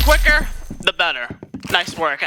quicker, the better. Nice work.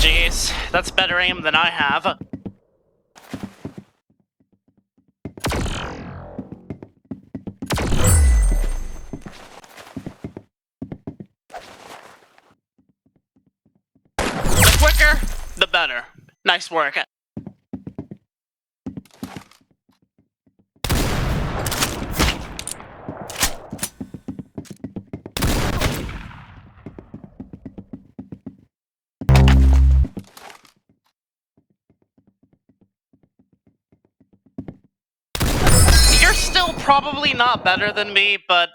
Jeez, that's better aim than I have. The quicker, the better. Nice work. You're still probably not better than me, but